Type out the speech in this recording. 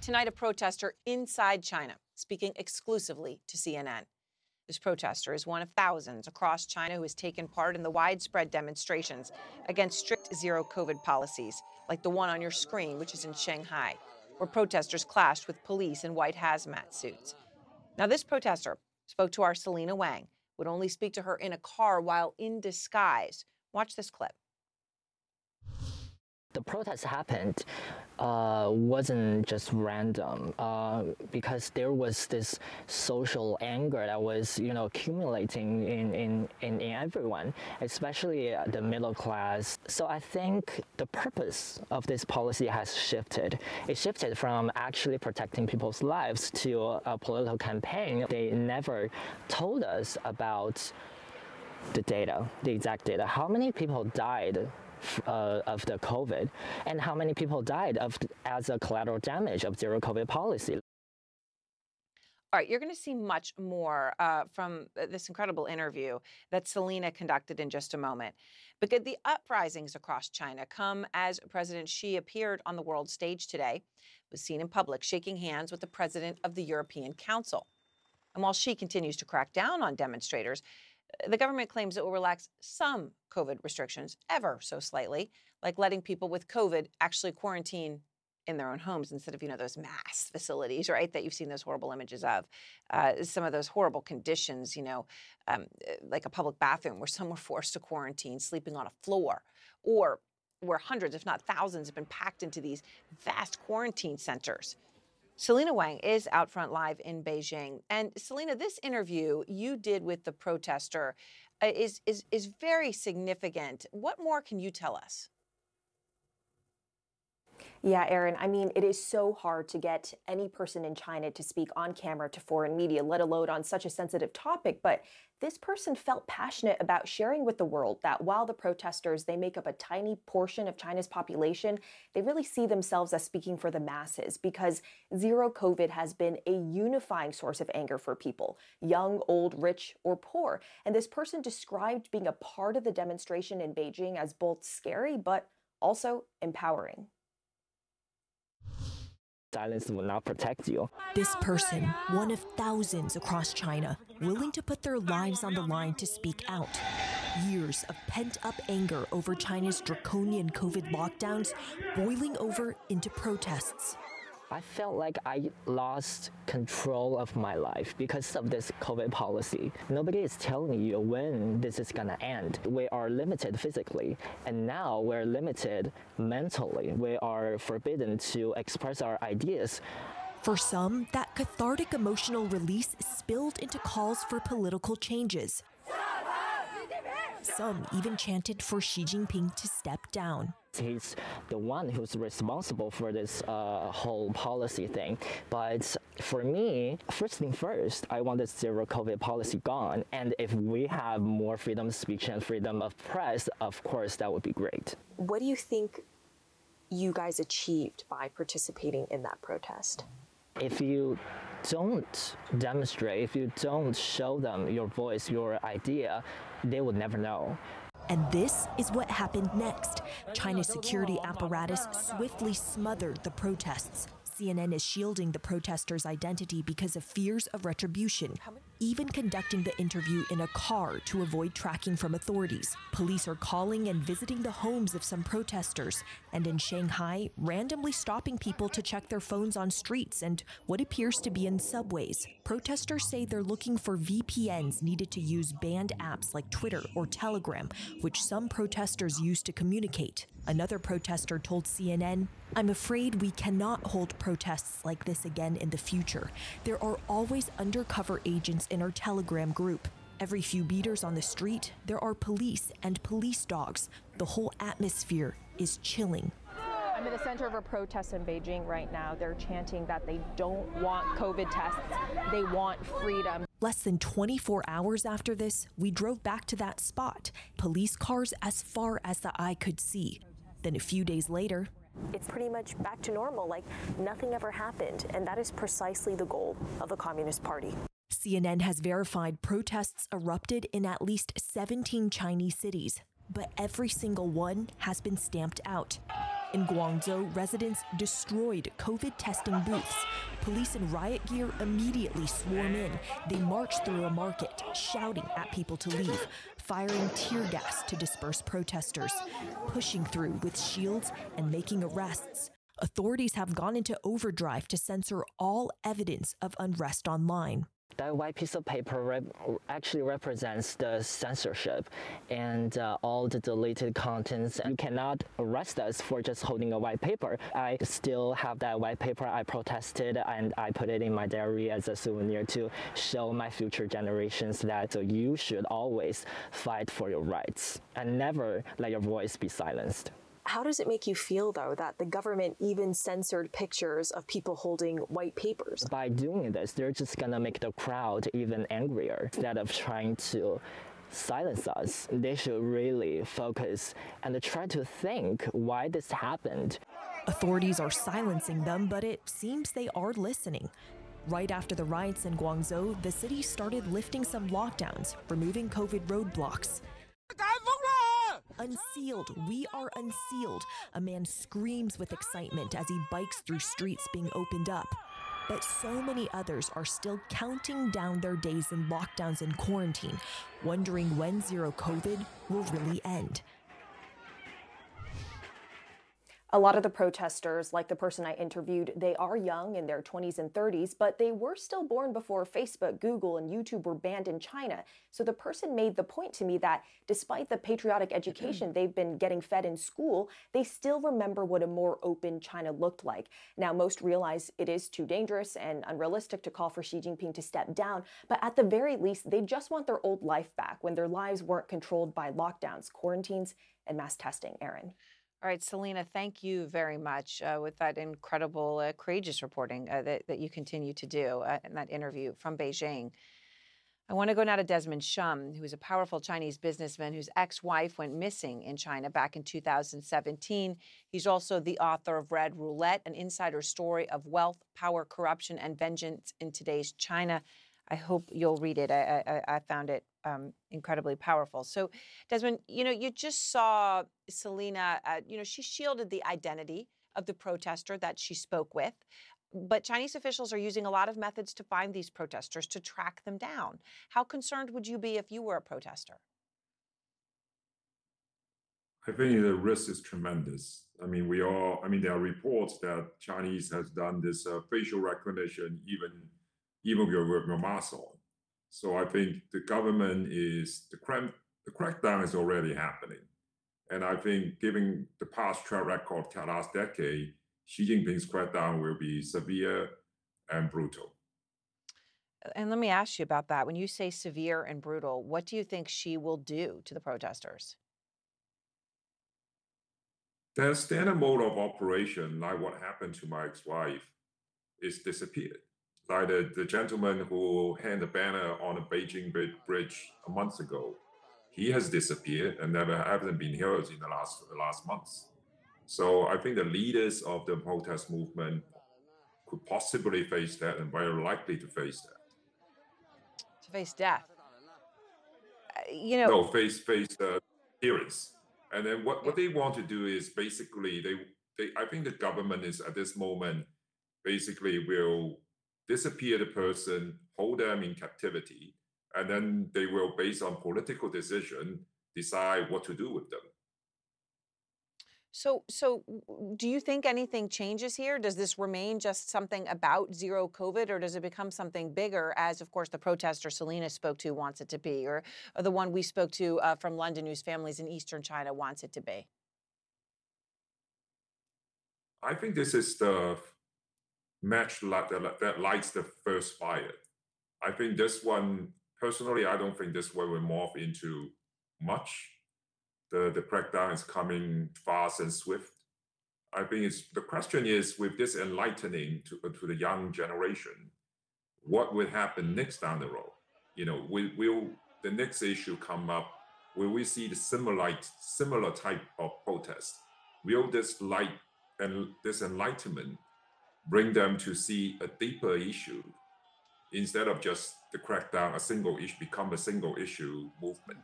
Tonight, a protester inside China speaking exclusively to CNN. This protester is one of thousands across China who has taken part in the widespread demonstrations against strict zero COVID policies, like the one on your screen, which is in Shanghai, where protesters clashed with police in white hazmat suits. Now, this protester spoke to our Selena Wang, would only speak to her in a car while in disguise. Watch this clip. The protest happened wasn't just random because there was this social anger that was, accumulating in everyone, especially the middle class. So I think the purpose of this policy has shifted. It shifted from actually protecting people's lives to a political campaign. They never told us about the data, the exact data. How many people died of the COVID, and how many people died as a collateral damage of zero COVID policy. All right, you're going to see much more from this incredible interview that Selena conducted in just a moment. Because the uprisings across China come as President Xi appeared on the world stage today, was seen in public shaking hands with the president of the European Council. And while Xi continues to crack down on demonstrators, the government claims it will relax some COVID restrictions ever so slightly, like letting people with COVID actually quarantine in their own homes instead of, those mass facilities, right, that you've seen those horrible images of. Some of those horrible conditions, like a public bathroom where some were forced to quarantine, sleeping on a floor, or where hundreds, if not thousands, have been packed into these vast quarantine centers. Selena Wang is out front live in Beijing. And Selena, this interview you did with the protester is very significant. What more can you tell us? Yeah, Erin, it is so hard to get any person in China to speak on camera to foreign media, let alone on such a sensitive topic. But this person felt passionate about sharing with the world that while the protesters, they make up a tiny portion of China's population, they really see themselves as speaking for the masses because zero COVID has been a unifying source of anger for people, young, old, rich, or poor. And this person described being a part of the demonstration in Beijing as both scary, but also empowering. Silence will not protect you. This person, one of thousands across China, willing to put their lives on the line to speak out. Years of pent-up anger over China's draconian COVID lockdowns boiling over into protests. I felt like I lost control of my life because of this COVID policy. Nobody is telling you when this is gonna end. We are limited physically, and now we're limited mentally. We are forbidden to express our ideas. For some, that cathartic emotional release spilled into calls for political changes. Some even chanted for Xi Jinping to step down. He's the one who's responsible for this whole policy thing. But for me, first thing first, I want this zero COVID policy gone. And if we have more freedom of speech and freedom of press, of course, that would be great. What do you think you guys achieved by participating in that protest? If you don't demonstrate, if you don't show them your voice, your idea, they will never know. And this is what happened next. China's security apparatus swiftly smothered the protests. CNN is shielding the protesters' identity because of fears of retribution, even conducting the interview in a car to avoid tracking from authorities. Police are calling and visiting the homes of some protesters, and in Shanghai, randomly stopping people to check their phones on streets and what appears to be in subways. Protesters say they're looking for VPNs needed to use banned apps like Twitter or Telegram, which some protesters use to communicate. Another protester told CNN, "I'm afraid we cannot hold protests like this again in the future. There are always undercover agents in our Telegram group. Every few meters on the street, there are police and police dogs. The whole atmosphere is chilling." I'm in the center of a protest in Beijing right now. They're chanting that they don't want COVID tests. They want freedom. Less than 24 hours after this, we drove back to that spot. Police cars as far as the eye could see. Then a few days later, it's pretty much back to normal, like nothing ever happened. And that is precisely the goal of the Communist Party. CNN has verified protests erupted in at least 17 Chinese cities, but every single one has been stamped out. In Guangzhou, residents destroyed COVID testing booths. Police in riot gear immediately swarm in. They march through a market, shouting at people to leave, firing tear gas to disperse protesters, pushing through with shields and making arrests. Authorities have gone into overdrive to censor all evidence of unrest online. That white piece of paper actually represents the censorship and all the deleted contents. You cannot arrest us for just holding a white paper. I still have that white paper. I protested and I put it in my diary as a souvenir to show my future generations that you should always fight for your rights and never let your voice be silenced. How does it make you feel, though, that the government even censored pictures of people holding white papers? By doing this, they're just going to make the crowd even angrier. Instead of trying to silence us, they should really focus and try to think why this happened. Authorities are silencing them, but it seems they are listening. Right after the riots in Guangzhou, the city started lifting some lockdowns, removing COVID roadblocks. Unsealed, we are unsealed. A man screams with excitement as he bikes through streets being opened up. But so many others are still counting down their days in lockdowns and quarantine, wondering when zero COVID will really end. A lot of the protesters, like the person I interviewed, they are young in their 20s and 30s, but they were still born before Facebook, Google, and YouTube were banned in China. So the person made the point to me that despite the patriotic education they've been getting fed in school, they still remember what a more open China looked like. Now, most realize it is too dangerous and unrealistic to call for Xi Jinping to step down, but at the very least, they just want their old life back when their lives weren't controlled by lockdowns, quarantines, and mass testing. Aaron. All right, Selena, thank you very much with that incredible, courageous reporting that you continue to do in that interview from Beijing. I want to go now to Desmond Shum, who is a powerful Chinese businessman whose ex-wife went missing in China back in 2017. He's also the author of Red Roulette, an insider story of wealth, power, corruption, and vengeance in today's China. I hope you'll read it. I found it incredibly powerful. So, Desmond, you just saw Selena, she shielded the identity of the protester that she spoke with. But Chinese officials are using a lot of methods to find these protesters, to track them down. How concerned would you be if you were a protester? I think the risk is tremendous. There are reports that Chinese has done this facial recognition even with your mask on. So I think the government the crackdown is already happening. And I think given the past track record of the last decade, Xi Jinping's crackdown will be severe and brutal. And let me ask you about that. When you say severe and brutal, what do you think Xi will do to the protesters? The standard mode of operation, like what happened to my ex-wife, is disappeared. Like the gentleman who hung the banner on the Beijing Bridge a month ago, he has disappeared and hasn't been heard in the last months. So I think the leaders of the protest movement could possibly face that and very likely to face that. To face death. No, face hearings. And then what they want to do is basically I think the government is at this moment basically will disappear the person, hold them in captivity, and then they will, based on political decision, decide what to do with them. So do you think anything changes here? Does this remain just something about zero COVID, or does it become something bigger, as, of course, the protester Selena spoke to wants it to be, or the one we spoke to from London whose families in eastern China wants it to be? I think this is the match that lights the first fire. I think this one, personally, I don't think this one will morph into much. The crackdown is coming fast and swift. I think the question is, with this enlightening to the young generation, what will happen next down the road? Will the next issue come up? Will we see the similar type of protest? Will this light and this enlightenment bring them to see a deeper issue instead of just the crackdown, become a single issue movement?